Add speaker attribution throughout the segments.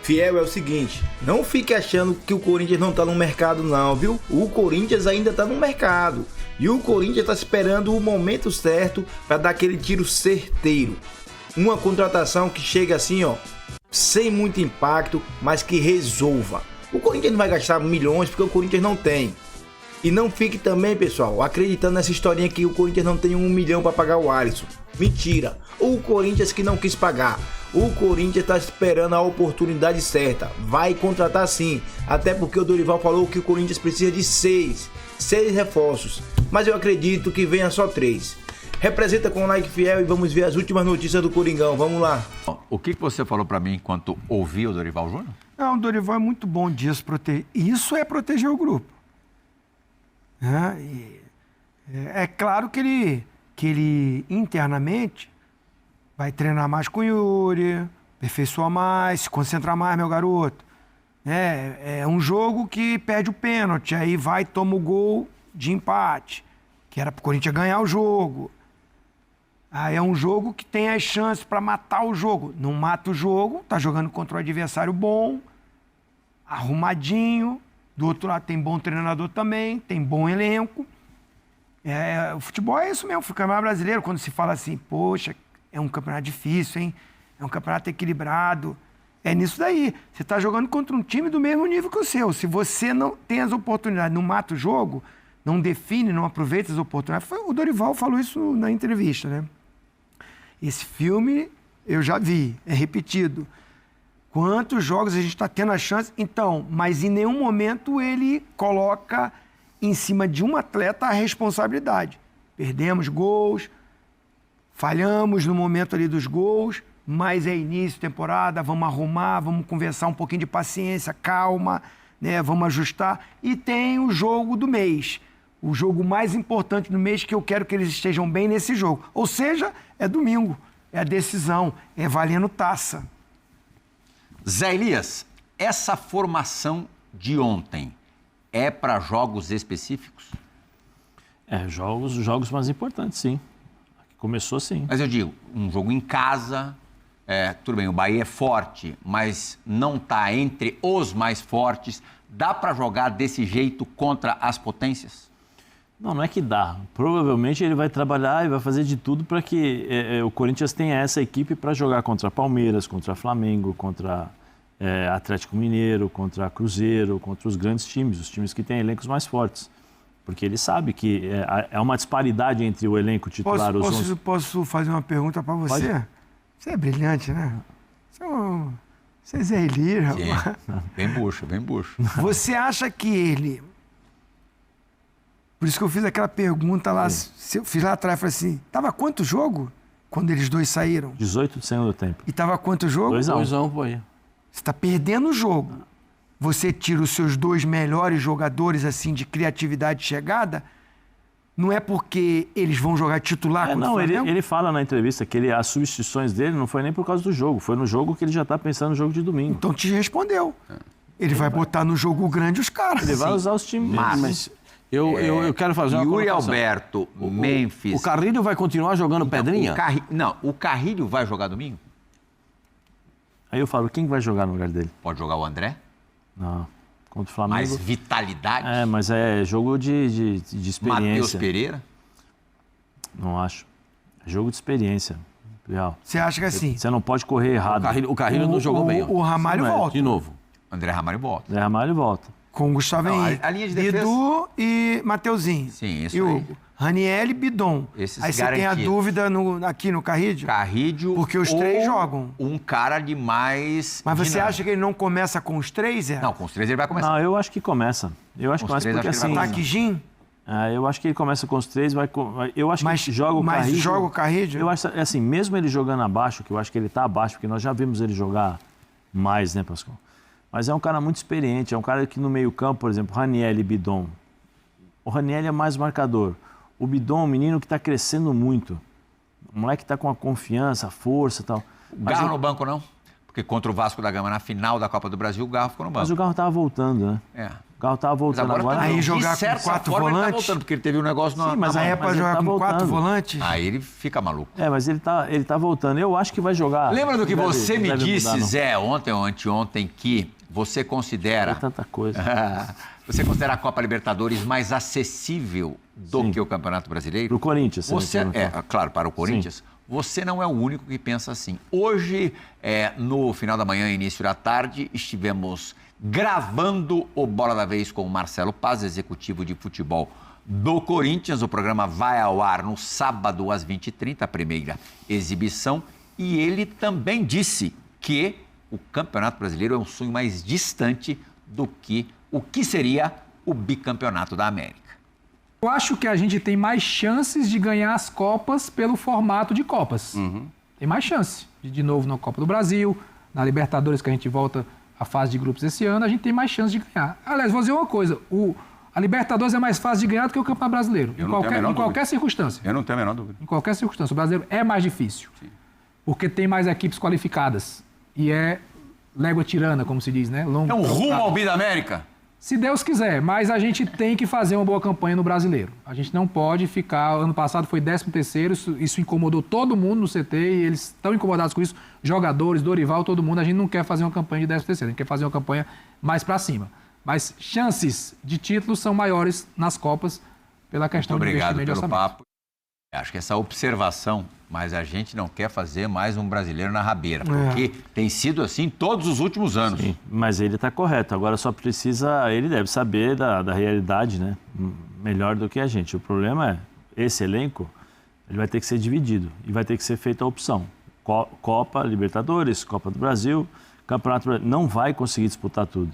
Speaker 1: Fiel, é o seguinte, não fique achando que o Corinthians não tá no mercado não, viu? O Corinthians ainda tá no mercado. E o Corinthians tá esperando o momento certo para dar aquele tiro certeiro. Uma contratação que chega assim, ó, sem muito impacto, mas que resolva. O Corinthians não vai gastar milhões porque o Corinthians não tem. E não fique também, pessoal, acreditando nessa historinha que o Corinthians não tem 1 milhão para pagar o Alisson. Mentira. O Corinthians que não quis pagar. O Corinthians está esperando a oportunidade certa. Vai contratar sim. Até porque o Dorival falou que o Corinthians precisa de 6 reforços. Mas eu acredito que venha só 3. Representa com o like fiel e vamos ver as últimas notícias do Coringão. Vamos lá.
Speaker 2: O que você falou para mim enquanto ouviu o Dorival Júnior?
Speaker 3: Não, o Dorival é muito bom disso. Isso é proteger o grupo. É claro que ele internamente vai treinar mais com o Yuri, aperfeiçoar mais, se concentrar mais, meu garoto. É um jogo que perde o pênalti, aí vai e toma o gol de empate, que era para o Corinthians ganhar o jogo. Aí é um jogo que tem as chances para matar o jogo. Não mata o jogo, tá jogando contra um adversário bom, arrumadinho. Do outro lado tem bom treinador também, tem bom elenco. O futebol é isso mesmo, o campeonato brasileiro, quando se fala assim, poxa, é um campeonato difícil, hein? É um campeonato equilibrado. É nisso daí. Você está jogando contra um time do mesmo nível que o seu. Se você não tem as oportunidades, não mata o jogo, não define, não aproveita as oportunidades. O Dorival falou isso na entrevista, né? Esse filme eu já vi, é repetido. Quantos jogos a gente está tendo a chance? Então, mas em nenhum momento ele coloca em cima de um atleta a responsabilidade. Perdemos gols, falhamos no momento ali dos gols, mas é início de temporada, vamos arrumar, vamos conversar um pouquinho de paciência, calma, né? Vamos ajustar. E tem o jogo do mês, o jogo mais importante do mês, que eu quero que eles estejam bem nesse jogo. Ou seja, é domingo, é a decisão, é valendo taça.
Speaker 2: Zé Elias, essa formação de ontem é para jogos específicos?
Speaker 4: Jogos mais importantes, sim. Começou sim.
Speaker 2: Mas eu digo, um jogo em casa, tudo bem, o Bahia é forte, mas não está entre os mais fortes. Dá para jogar desse jeito contra as potências?
Speaker 4: Não é que dá. Provavelmente ele vai trabalhar e vai fazer de tudo para que o Corinthians tenha essa equipe para jogar contra Palmeiras, contra Flamengo, contra Atlético Mineiro, contra Cruzeiro, contra os grandes times, os times que têm elencos mais fortes. Porque ele sabe que é uma disparidade entre o elenco titular...
Speaker 3: Posso fazer uma pergunta para você? Pode? Você é brilhante, né? Você é Zé Elias, rapaz.
Speaker 2: Bem bucho, bem bucho.
Speaker 3: Você acha que ele... Por isso que eu fiz aquela pergunta lá, eu fiz lá atrás, falei assim, tava quanto jogo quando eles dois saíram?
Speaker 4: 18 do segundo tempo.
Speaker 3: E tava quanto jogo?
Speaker 4: 2-1, foi.
Speaker 3: Você está perdendo o jogo. Você tira os seus 2 melhores jogadores, assim, de criatividade de chegada, não é porque eles vão jogar titular contra o Flamengo?
Speaker 4: Ele fala na entrevista que as substituições dele não foi nem por causa do jogo, foi no jogo que ele já está pensando no jogo de domingo.
Speaker 3: Então te respondeu. Ele vai botar no jogo grande os caras.
Speaker 4: Ele vai usar os times.
Speaker 5: Mas eu quero fazer uma
Speaker 2: Yuri
Speaker 5: colocação.
Speaker 2: Alberto, Memphis...
Speaker 5: O Carrilho vai continuar jogando pedrinha?
Speaker 2: O Carrilho vai jogar domingo?
Speaker 4: Aí eu falo, quem vai jogar no lugar dele?
Speaker 2: Pode jogar o André?
Speaker 4: Não, contra o Flamengo...
Speaker 2: Mais vitalidade?
Speaker 4: Mas é jogo de experiência.
Speaker 2: Matheus Pereira?
Speaker 4: Não acho. É jogo de experiência, real.
Speaker 3: Você acha que assim...
Speaker 4: Você não pode correr errado.
Speaker 5: O Carrilho não jogou bem.
Speaker 3: O Ramalho volta.
Speaker 5: De novo.
Speaker 2: André Ramalho volta.
Speaker 4: André Ramalho volta.
Speaker 3: Com o Gustavo Henrique,
Speaker 2: a linha de defesa...
Speaker 3: Bidu e Mateuzinho.
Speaker 2: Sim, isso
Speaker 3: e
Speaker 2: aí.
Speaker 3: Hugo. Raniel e Bidon.
Speaker 2: Esses
Speaker 3: aí você tem a
Speaker 2: garantidos.
Speaker 3: dúvida aqui no Carrídio?
Speaker 2: Carrídio...
Speaker 3: Porque os 3 jogam.
Speaker 2: Um cara de mais...
Speaker 3: Mas você acha que ele não começa com os 3,
Speaker 2: Não, com os 3 ele vai começar.
Speaker 4: Não, eu acho que começa. Eu acho que começa porque assim...
Speaker 3: Taquijin?
Speaker 4: Eu acho que ele começa com os 3, eu acho que joga o Carrídio...
Speaker 3: Mas joga o Carrídio?
Speaker 4: Eu acho assim, mesmo ele jogando abaixo, que eu acho que ele está abaixo, porque nós já vimos ele jogar mais, né, Pascoal? Mas é um cara muito experiente, é um cara que no meio-campo, por exemplo, Raniel e Bidon. O Raniel é mais marcador. O Bidon é um menino que está crescendo muito. O moleque está com a confiança, a força e tal.
Speaker 2: Garro no banco, não? Porque contra o Vasco da Gama, na final da Copa do Brasil, o Garro ficou no banco.
Speaker 4: Mas o Garro estava voltando, né?
Speaker 2: O
Speaker 4: Carro tava voltando agora.
Speaker 3: Aí
Speaker 2: de
Speaker 3: jogar com
Speaker 2: certa
Speaker 3: 4
Speaker 2: forma, ele tá
Speaker 3: volantes?
Speaker 2: voltando, porque ele teve um negócio na
Speaker 4: Sim, mas
Speaker 3: Aí é pra
Speaker 4: ele
Speaker 3: jogar
Speaker 4: tá
Speaker 3: com 4
Speaker 4: voltando.
Speaker 3: volantes?
Speaker 2: Aí ele fica maluco.
Speaker 4: Mas ele tá voltando. Eu acho que vai jogar.
Speaker 2: Lembra do que
Speaker 4: Deve-
Speaker 2: você me
Speaker 4: deve
Speaker 2: disse,
Speaker 4: mudar, não.
Speaker 2: Zé, ontem ou anteontem, que você considera...
Speaker 4: É tanta coisa.
Speaker 2: Você considera a Copa Libertadores mais acessível do
Speaker 4: Sim.
Speaker 2: que o Campeonato Brasileiro?
Speaker 4: Pro Corinthians.
Speaker 2: Você,
Speaker 4: me perguntou.
Speaker 2: claro, para o Corinthians, você não é o único que pensa assim. Hoje, no final da manhã e início da tarde, estivemos gravando o Bola da Vez com o Marcelo Paz, executivo de futebol do Corinthians. O programa vai ao ar no sábado às 20h30, a primeira exibição. E ele também disse que o Campeonato Brasileiro é um sonho mais distante do que o que seria o bicampeonato da América.
Speaker 6: Eu acho que a gente tem mais chances de ganhar as Copas pelo formato de Copas. Tem mais chance de novo na Copa do Brasil, na Libertadores, que a gente volta à fase de grupos esse ano, a gente tem mais chance de ganhar. Aliás, vou dizer uma coisa, a Libertadores é mais fácil de ganhar do que o Campeonato Brasileiro, em qualquer circunstância.
Speaker 2: Eu não tenho a menor dúvida.
Speaker 6: Em qualquer circunstância. O brasileiro é mais difícil, porque tem mais equipes qualificadas e é légua tirana, como se diz, né?
Speaker 2: É um rumo ao Bi da América.
Speaker 6: Se Deus quiser, mas a gente tem que fazer uma boa campanha no Brasileiro. A gente não pode ficar... Ano passado foi 13º, isso incomodou todo mundo no CT e eles estão incomodados com isso. Jogadores, Dorival, todo mundo. A gente não quer fazer uma campanha de 13º, a gente quer fazer uma campanha mais para cima. Mas chances de títulos são maiores nas Copas pela questão
Speaker 2: Muito
Speaker 6: do
Speaker 2: obrigado
Speaker 6: investimento de
Speaker 2: pelo
Speaker 6: orçamento.
Speaker 2: papo. Acho que essa observação, mas a gente não quer fazer mais um brasileiro na rabeira, porque tem sido assim todos os últimos anos.
Speaker 4: Sim, mas ele está correto. Agora só precisa, ele deve saber da realidade, né? Melhor do que a gente. O problema é, esse elenco, ele vai ter que ser dividido e vai ter que ser feita a opção. Copa, Libertadores, Copa do Brasil, Campeonato Brasileiro. Não vai conseguir disputar tudo.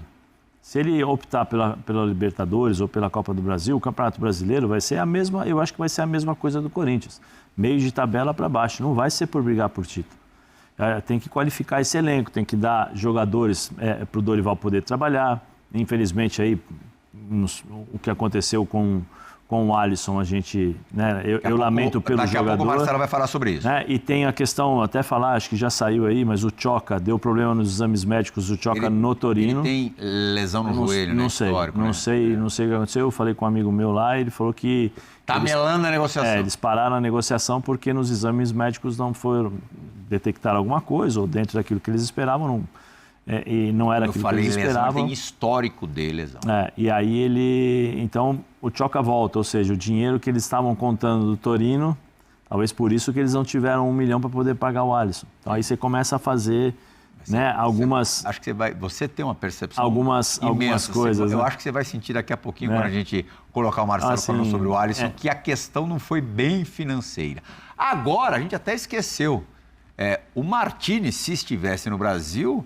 Speaker 4: Se ele optar pela Libertadores ou pela Copa do Brasil, o Campeonato Brasileiro vai ser a mesma, eu acho que vai ser a mesma coisa do Corinthians. Meio de tabela para baixo, não vai ser por brigar por título. Tem que qualificar esse elenco, tem que dar jogadores para o Dorival poder trabalhar. Infelizmente, aí, o que aconteceu com o Alisson, a gente, né, eu lamento pelo jogador.
Speaker 2: Daqui a pouco o Marcelo vai falar sobre isso.
Speaker 4: Né, e tem a questão, até falar, acho que já saiu aí, mas o Tchoca deu problema nos exames médicos, o Tchoca no Torino.
Speaker 2: Ele tem lesão no joelho,
Speaker 4: não
Speaker 2: né?
Speaker 4: sei,
Speaker 2: Histórico,
Speaker 4: não
Speaker 2: né?
Speaker 4: sei o que aconteceu. Eu falei com um amigo meu lá e ele falou que...
Speaker 2: Tá melando a negociação.
Speaker 4: Eles pararam a negociação porque nos exames médicos não foram detectar alguma coisa, ou dentro daquilo que eles esperavam, e não era aquilo que eles esperavam.
Speaker 2: Tem histórico de lesão.
Speaker 4: E aí então o Tchoca volta, ou seja, o dinheiro que eles estavam contando do Torino, talvez por isso que eles não tiveram 1 milhão para poder pagar o Alisson. Então aí você começa a fazer, né, algumas...
Speaker 2: Acho que você tem uma percepção
Speaker 4: algumas coisas.
Speaker 2: Eu
Speaker 4: né?
Speaker 2: acho que você vai sentir daqui a pouquinho, quando a gente colocar o Marcelo falando sobre o Alisson, que a questão não foi bem financeira. Agora, a gente até esqueceu. O Martínez, se estivesse no Brasil,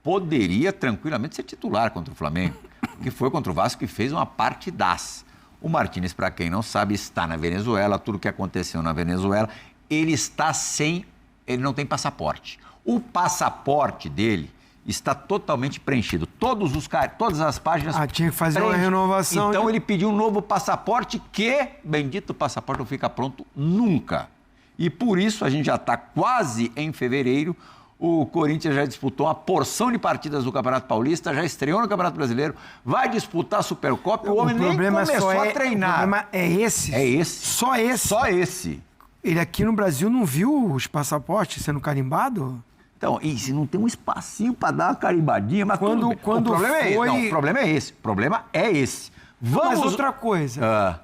Speaker 2: poderia tranquilamente ser titular contra o Flamengo, que foi contra o Vasco e fez uma partidaça. O Martínez, para quem não sabe, está na Venezuela, tudo que aconteceu na Venezuela, ele não tem passaporte. O passaporte dele está totalmente preenchido. Todas as páginas...
Speaker 3: tinha que fazer uma renovação.
Speaker 2: Então ele pediu um novo passaporte que, bendito passaporte, não fica pronto nunca. E por isso a gente já está quase em fevereiro. O Corinthians já disputou uma porção de partidas do Campeonato Paulista, já estreou no Campeonato Brasileiro, vai disputar a Supercopa e o homem nem começou a treinar.
Speaker 3: O problema é esse.
Speaker 2: É esse.
Speaker 3: Só esse.
Speaker 2: Só esse.
Speaker 3: Ele aqui no Brasil não viu os passaportes sendo carimbados?
Speaker 2: Então, e se não tem um espacinho para dar uma carimbadinha, mas
Speaker 3: quando
Speaker 2: o problema é esse. Não, o problema é esse. O problema é esse.
Speaker 3: Mas outra coisa.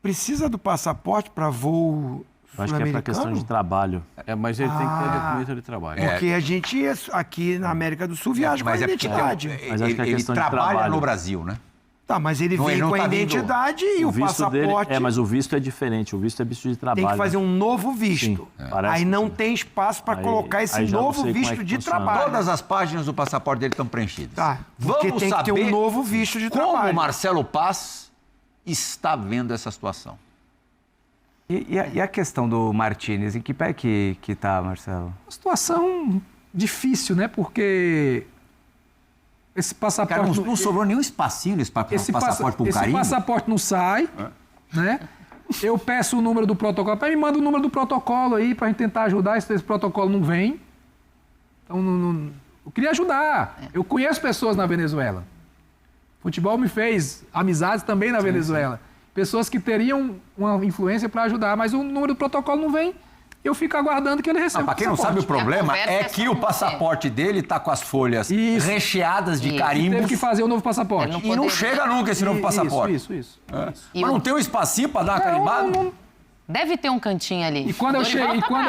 Speaker 3: Precisa do passaporte para voo
Speaker 4: Acho que é para questão de trabalho.
Speaker 5: Mas ele tem que ter documento de trabalho.
Speaker 3: Porque a gente, aqui na América do Sul, viaja com a identidade.
Speaker 4: Mas acho que é
Speaker 2: ele
Speaker 4: questão de
Speaker 2: trabalha
Speaker 4: trabalho.
Speaker 2: no Brasil, né?
Speaker 3: Tá, mas ele vem com a identidade e o
Speaker 4: visto
Speaker 3: passaporte...
Speaker 4: dele, mas o visto é diferente, o visto é visto de trabalho.
Speaker 3: Tem que fazer um novo visto.
Speaker 4: Sim, parece
Speaker 3: aí não
Speaker 4: sim.
Speaker 3: tem espaço para colocar esse
Speaker 4: aí já não
Speaker 3: novo
Speaker 4: sei como é
Speaker 3: visto
Speaker 4: que
Speaker 3: de
Speaker 4: funciona.
Speaker 3: trabalho.
Speaker 2: Todas as páginas do passaporte dele estão preenchidas.
Speaker 3: Tá, porque
Speaker 2: Vamos
Speaker 3: tem que ter
Speaker 2: saber
Speaker 3: um novo visto de
Speaker 2: como
Speaker 3: trabalho.
Speaker 2: o Marcelo Paz está vendo essa situação.
Speaker 7: E a questão do Martínez, em que pé que tá, Marcelo?
Speaker 6: Uma situação difícil, né? Porque esse passaporte...
Speaker 2: Cara, não sobrou nenhum espacinho nesse passaporte para um
Speaker 6: esse
Speaker 2: carimbo?
Speaker 6: passaporte não sai, né? Eu peço o número do protocolo, me manda o número do protocolo aí pra gente tentar ajudar, esse protocolo não vem. Então, eu queria ajudar. Eu conheço pessoas na Venezuela. Futebol me fez amizades também na Venezuela. Pessoas que teriam uma influência para ajudar, mas o número do protocolo não vem. Eu fico aguardando que ele receba o
Speaker 2: Para quem não sabe, o problema é que o passaporte dele está com as folhas recheadas de carimbos.
Speaker 6: Teve que fazer o novo passaporte.
Speaker 2: E não chega nunca esse novo passaporte.
Speaker 6: Isso.
Speaker 2: Mas não tem um espacinho para dar uma carimbada?
Speaker 8: Deve ter um cantinho ali.
Speaker 6: E quando eu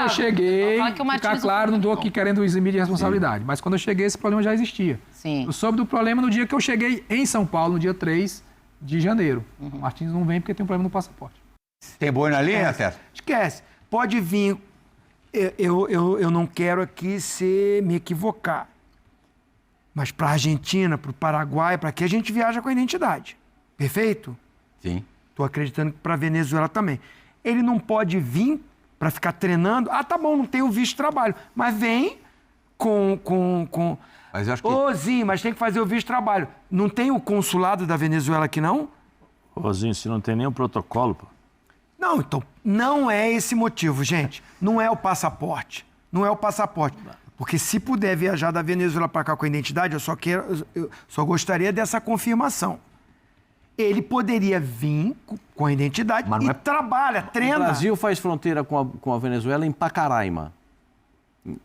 Speaker 6: cheguei, ficar claro, não estou aqui querendo eximir de responsabilidade, mas quando eu cheguei, esse problema já existia.
Speaker 8: Sim.
Speaker 6: Eu soube do problema no dia que eu cheguei em São Paulo, no dia 3 de janeiro. O Martins não vem porque tem um problema no passaporte.
Speaker 2: Tem boi na linha, Tércio?
Speaker 3: Esquece. Pode vir. Eu não quero aqui me equivocar. Mas para a Argentina, para o Paraguai, para que a gente viaja com a identidade. Perfeito?
Speaker 2: Sim.
Speaker 3: Estou acreditando que para a Venezuela também. Ele não pode vir para ficar treinando. Ah, tá bom, não tem o visto de trabalho. Mas vem com...
Speaker 2: Mas eu acho que...
Speaker 3: Zinho, mas tem que fazer o visto de trabalho. Não tem o consulado da Venezuela aqui, não?
Speaker 4: Zinho, se não tem nem o protocolo, pô.
Speaker 3: Não, então, não é esse motivo, gente. Não é o passaporte. Não é o passaporte. Porque se puder viajar da Venezuela para cá com a identidade, eu só gostaria dessa confirmação. Ele poderia vir com a identidade trabalha, treina.
Speaker 5: O Brasil faz fronteira com a Venezuela em Pacaraima.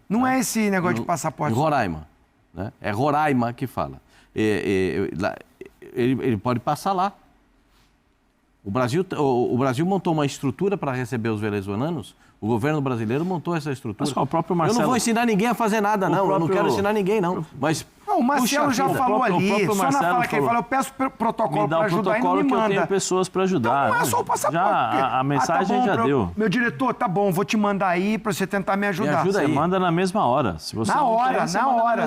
Speaker 3: Não é esse negócio de passaporte.
Speaker 5: Em Roraima. Né? É Roraima que fala. Ele pode passar lá. O Brasil montou uma estrutura para receber os venezuelanos. O governo brasileiro montou essa estrutura.
Speaker 4: Mas o próprio Marcelo...
Speaker 5: Eu não vou ensinar ninguém a fazer nada, não. Eu não quero ensinar ninguém, não. Mas...
Speaker 3: Não, o Marcelo já falou ali. Só na fala que ele falou, eu peço protocolo para ajudar e não me manda.
Speaker 4: Me dá o protocolo que eu tenho pessoas para ajudar.
Speaker 3: Então, não é só o passaporte.
Speaker 4: A mensagem já deu.
Speaker 3: Meu diretor, tá bom, vou te mandar aí para você tentar me ajudar.
Speaker 5: Me ajuda aí.
Speaker 4: Você manda na mesma hora. Se você
Speaker 3: na hora.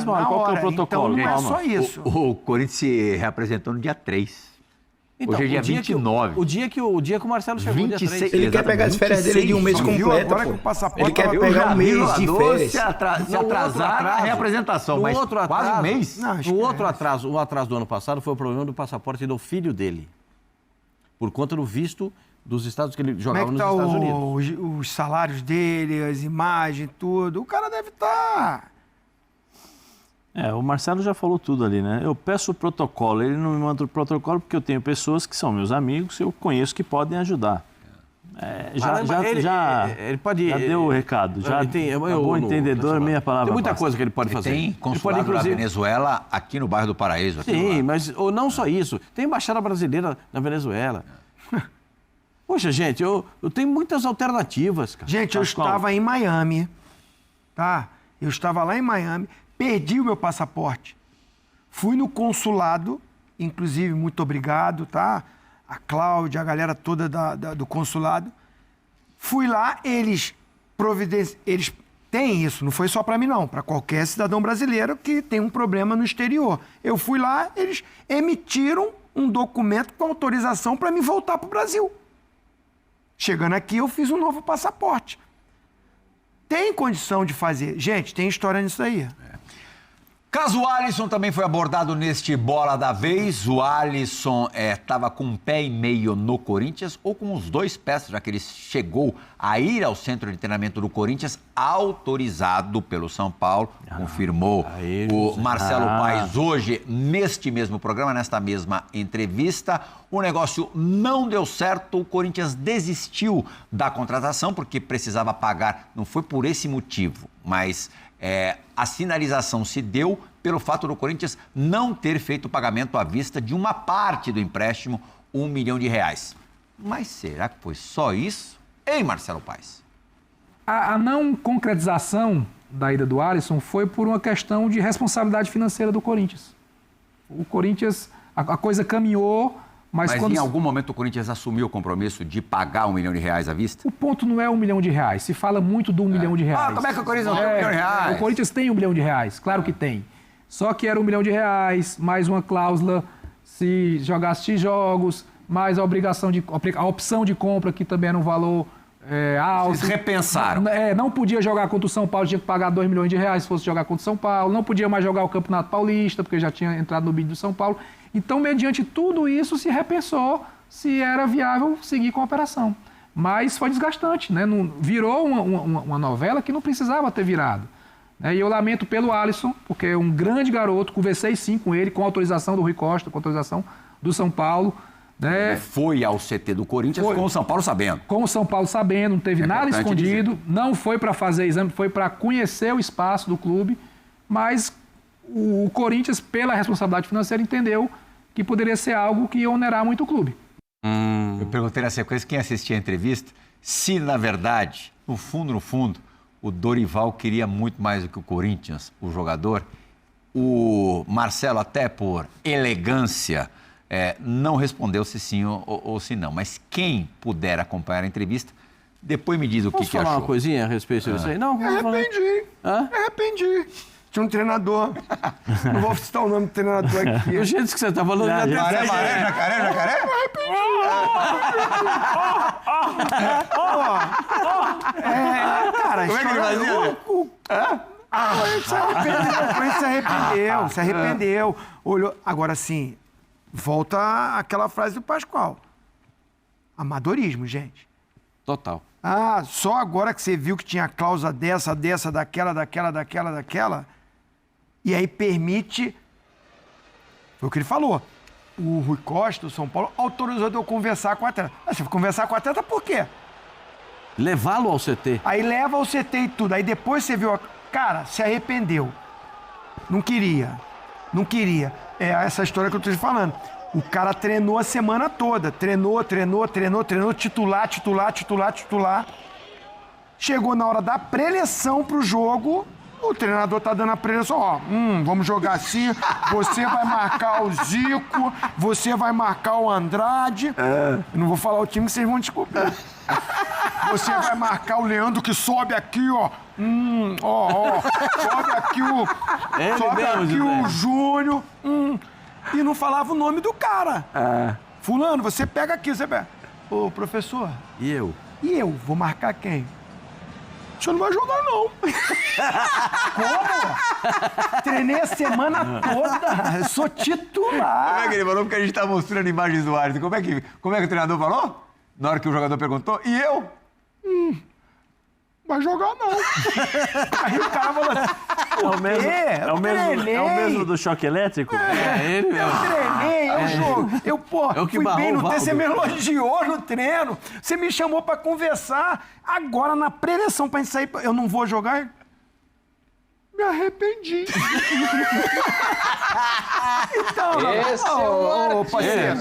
Speaker 4: Qual que é o protocolo?
Speaker 3: Então não é só isso.
Speaker 2: O Corinthians se reapresentou no dia 3.
Speaker 5: Então,
Speaker 2: hoje é dia 29.
Speaker 5: O dia que o Marcelo chegou,
Speaker 2: 26,
Speaker 5: dia 3.
Speaker 1: Ele quer pegar as férias dele de um mês completo, Ele quer pegar um mês de férias.
Speaker 2: Se atrasar a reapresentação, mas quase um mês.
Speaker 5: O atraso do ano passado foi o problema do passaporte do filho dele. Por conta do visto dos estados que ele jogava nos Estados Unidos.
Speaker 3: Como é que tá os salários dele, as imagens, tudo? O cara deve estar...
Speaker 4: O Marcelo já falou tudo ali, né? Eu peço o protocolo, ele não me manda o protocolo porque eu tenho pessoas que são meus amigos, eu conheço que podem ajudar. Ele pode... Já deu o recado, bom entendedor, meia palavra.
Speaker 5: Tem muita coisa que ele pode fazer.
Speaker 2: Tem consulado na Venezuela aqui no bairro do Paraíso.
Speaker 5: Sim, mas não só isso. Tem embaixada brasileira na Venezuela. Poxa, gente, eu tenho muitas alternativas, cara.
Speaker 3: Gente, eu estava em Miami, tá? Eu estava lá em Miami, perdi o meu passaporte. Fui no consulado, inclusive, muito obrigado, tá? A Cláudia, a galera toda do consulado. Fui lá, eles têm isso, não foi só para mim não, para qualquer cidadão brasileiro que tem um problema no exterior. Eu fui lá, eles emitiram um documento com autorização para me voltar para o Brasil. Chegando aqui, eu fiz um novo passaporte. Tem condição de fazer. Gente, tem história nisso aí.
Speaker 2: Caso Alisson também foi abordado neste Bola da Vez. O Alisson estava com um pé e meio no Corinthians, ou com os dois pés, já que ele chegou a ir ao centro de treinamento do Corinthians, autorizado pelo São Paulo, confirmou o Marcelo Paes hoje, neste mesmo programa, nesta mesma entrevista. O negócio não deu certo, o Corinthians desistiu da contratação, porque precisava pagar, não foi por esse motivo, mas... a sinalização se deu pelo fato do Corinthians não ter feito o pagamento à vista de uma parte do empréstimo, R$1 milhão. Mas será que foi só isso? Hein, Marcelo Paes?
Speaker 6: A não concretização da ida do Alisson foi por uma questão de responsabilidade financeira do Corinthians. O Corinthians, a coisa caminhou... Mas
Speaker 2: em algum momento o Corinthians assumiu o compromisso de pagar R$1 milhão à vista?
Speaker 6: O ponto não é R$1 milhão. Se fala muito do R$1 milhão.
Speaker 2: Como é que o Corinthians não tem R$1 milhão?
Speaker 6: O Corinthians tem R$1 milhão, claro que tem. Só que era R$1 milhão, mais uma cláusula, se jogasse X jogos, mais a opção de compra, que também era um valor alto.
Speaker 2: Vocês repensaram.
Speaker 6: Não podia jogar contra o São Paulo, tinha que pagar R$2 milhões se fosse jogar contra o São Paulo. Não podia mais jogar o Campeonato Paulista, porque já tinha entrado no bid do São Paulo. Então, mediante tudo isso, se repensou se era viável seguir com a operação. Mas foi desgastante, né? Virou uma novela que não precisava ter virado. E eu lamento pelo Alisson, porque é um grande garoto, conversei sim com ele, com autorização do Rui Costa, com autorização do São Paulo.
Speaker 2: Foi ao CT do Corinthians com o São Paulo sabendo.
Speaker 6: Com o São Paulo sabendo, não teve nada escondido, não foi para fazer exame, foi para conhecer o espaço do clube, mas o Corinthians, pela responsabilidade financeira, entendeu que poderia ser algo que ia onerar muito o clube.
Speaker 2: Eu perguntei na sequência quem assistia a entrevista se, na verdade, no fundo, o Dorival queria muito mais do que o Corinthians, o jogador. O Marcelo, até por elegância, não respondeu se sim ou se não. Mas quem puder acompanhar a entrevista, depois me diz o que achou.
Speaker 5: Posso falar uma coisinha a respeito disso aí? Não,
Speaker 3: Me arrependi. Tinha um treinador. Não vou citar o nome do treinador aqui.
Speaker 5: Do jeito que você tá falando,
Speaker 2: Jacaré?
Speaker 3: Cara,
Speaker 2: como é que ele fazia?
Speaker 3: Se arrependeu. Olhou. Agora sim, volta àquela frase do Pascoal. Amadorismo, gente.
Speaker 5: Total.
Speaker 3: Só agora que você viu que tinha cláusula dessa, daquela. E aí permite... Foi o que ele falou. O Rui Costa, o São Paulo, autorizou de eu conversar com o atleta. Você foi conversar com o atleta por quê?
Speaker 5: Levá-lo ao CT.
Speaker 3: Aí leva ao CT e tudo. Aí depois você viu... Cara, se arrependeu. Não queria. É essa história que eu tô te falando. O cara treinou a semana toda. Treinou, titular. Chegou na hora da preleção pro jogo, o treinador tá dando a preleção, vamos jogar assim, você vai marcar o Zico, você vai marcar o Andrade. Eu não vou falar o time que vocês vão descobrir. Você vai marcar o Leandro que sobe aqui, sobe aqui o Júnior. E não falava o nome do cara. Fulano, você pega aqui, você pega. Ô, professor.
Speaker 5: E eu?
Speaker 3: Vou marcar quem? O senhor não vai jogar, não. Como? Treinei a semana toda. Eu sou titular.
Speaker 2: Como é que ele falou? Porque a gente tá mostrando imagens do Alisson. Como é que o treinador falou? Na hora que o jogador perguntou. E eu?
Speaker 3: Vai jogar, não. Aí o cara falou assim,
Speaker 4: é o mesmo do choque elétrico?
Speaker 5: Ele mesmo.
Speaker 3: Eu treinei, eu fui bem no treino, você me elogiou no treino, você me chamou pra conversar, agora na preleção pra gente sair, eu não vou jogar? Me arrependi. Então, parceiro.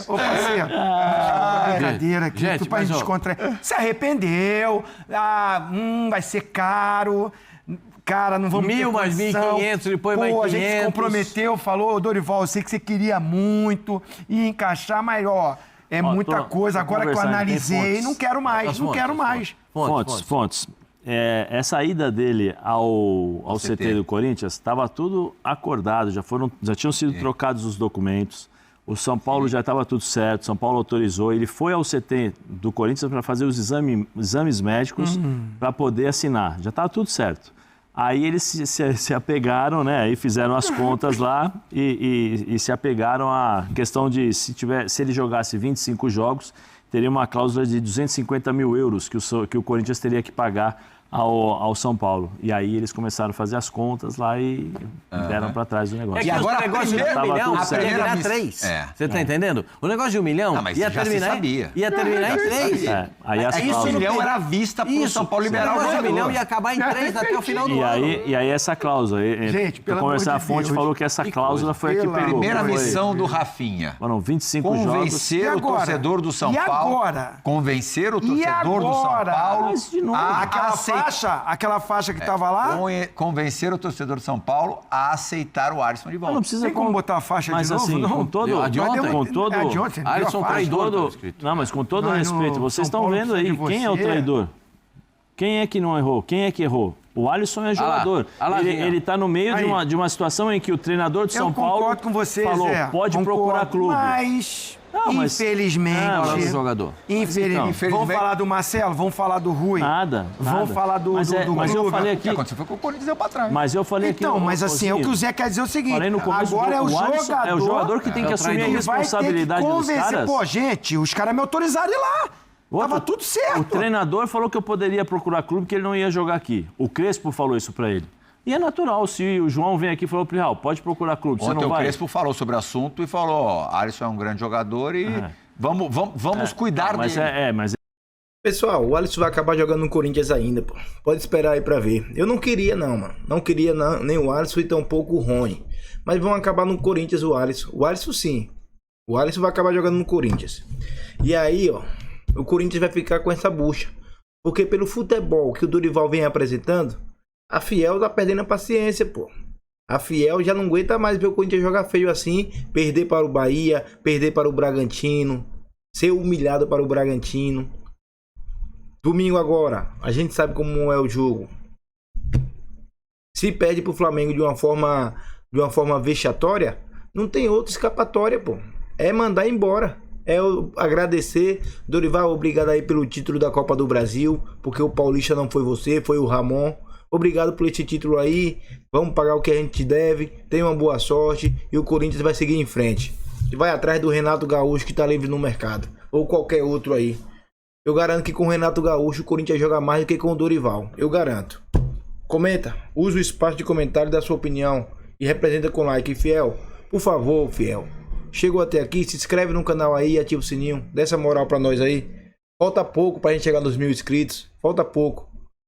Speaker 3: Brincadeira aqui,
Speaker 5: gente,
Speaker 3: pra gente descontrair. Se arrependeu, vai ser caro. Cara, não vamos
Speaker 5: 1.000 mais 1.500, depois mais 500.
Speaker 3: A gente se comprometeu, falou, Dorival, eu sei que você queria muito, ia encaixar, mas, muita coisa. Agora que eu analisei, não quero mais.
Speaker 4: Fontes. Essa ida dele ao CT do Corinthians estava tudo acordado, já tinham sido trocados os documentos, o São Paulo já estava tudo certo, São Paulo autorizou, ele foi ao CT do Corinthians para fazer os exames médicos para poder assinar, já estava tudo certo. Aí eles se apegaram, né, e fizeram as contas lá e se apegaram à questão de se ele jogasse 25 jogos, teria uma cláusula de 250 mil euros que o Corinthians teria que pagar ao São Paulo. E aí eles começaram a fazer as contas lá e deram para trás do negócio.
Speaker 5: E agora o negócio de 1 milhão ia virar 3. Você tá entendendo? O negócio de 1 milhão ia terminar em 3.
Speaker 4: Aí
Speaker 2: esse 1 milhão era vista pro São Paulo liberar o
Speaker 5: jogador.
Speaker 2: jogador.
Speaker 5: 1 milhão ia acabar em 3 até o final do ano.
Speaker 4: E aí essa cláusula,
Speaker 3: gente,
Speaker 4: para conversar a fonte, falou que essa cláusula foi a que pegou.
Speaker 2: Primeira missão do Rafinha.
Speaker 4: Foram 25 jogos.
Speaker 2: Convencer o torcedor do São Paulo. Convencer o torcedor do São Paulo a
Speaker 3: Aquela faixa que tava lá?
Speaker 2: Convencer o torcedor de São Paulo a aceitar o Alisson de volta.
Speaker 3: Não precisa como botar a faixa de novo,
Speaker 4: assim,
Speaker 3: não?
Speaker 4: Com todo
Speaker 5: Alisson traidor.
Speaker 4: Não, mas com todo respeito, vocês estão vendo aí quem é o traidor? Quem é que não errou? Quem é que errou? O Alisson é jogador. Ele está no meio de uma situação em que o treinador de São Paulo
Speaker 3: com você,
Speaker 4: falou,
Speaker 3: Zé,
Speaker 4: pode procurar clube.
Speaker 3: Infelizmente.
Speaker 5: Jogador.
Speaker 3: Infelizmente. Vamos falar do Marcelo? Vamos falar do Rui?
Speaker 4: Nada.
Speaker 3: Vamos falar do
Speaker 4: Mas eu falei aqui.
Speaker 2: O que aconteceu foi que o Corinthians deu pra trás.
Speaker 4: Mas eu falei aqui.
Speaker 3: Então, mas assim, o que o Zé quer dizer é o seguinte. Agora é o jogador.
Speaker 4: É o jogador que tem que assumir a responsabilidade dos caras.
Speaker 3: Pô, gente, os caras me autorizaram a ir lá. Tava tudo certo.
Speaker 4: O treinador falou que eu poderia procurar clube, que ele não ia jogar aqui. O Crespo falou isso pra ele. E é natural, se o João vem aqui e falou pro Real, pode procurar clube, você
Speaker 2: Ontem
Speaker 4: não vai?
Speaker 2: o Crespo falou sobre o assunto e falou, ó, Alisson é um grande jogador e vamos cuidar dele.
Speaker 4: Mas
Speaker 1: Pessoal, o Alisson vai acabar jogando no Corinthians ainda, pô. Pode esperar aí pra ver. Eu não queria não, mano. Não queria nem o Alisson e tampouco o Rony. Mas vão acabar no Corinthians o Alisson. O Alisson sim. O Alisson vai acabar jogando no Corinthians. E aí, ó, o Corinthians vai ficar com essa bucha. Porque pelo futebol que o Dorival vem apresentando, a Fiel tá perdendo a paciência, pô. A Fiel já não aguenta mais ver o Corinthians jogar feio assim, perder para o Bahia, perder para o Bragantino, ser humilhado para o Bragantino. Domingo agora, a gente sabe como é o jogo. Se perde pro Flamengo de uma forma vexatória, não tem outra escapatória, pô. É mandar embora. É agradecer. Dorival, obrigado aí pelo título da Copa do Brasil, porque o Paulista não foi você, foi o Ramon. Obrigado por esse título aí. Vamos pagar o que a gente deve. Tenha uma boa sorte e o Corinthians vai seguir em frente. E vai atrás do Renato Gaúcho que tá livre no mercado, ou qualquer outro aí. Eu garanto que com o Renato Gaúcho o Corinthians joga mais do que com o Dorival. Eu garanto. Comenta. Use o espaço de comentário da sua opinião. E representa com like. Fiel, por favor, Fiel. Chegou até aqui, se inscreve no canal aí e ativa o sininho. Dê essa moral pra nós aí. Falta pouco pra gente chegar nos 1000 inscritos. Falta pouco.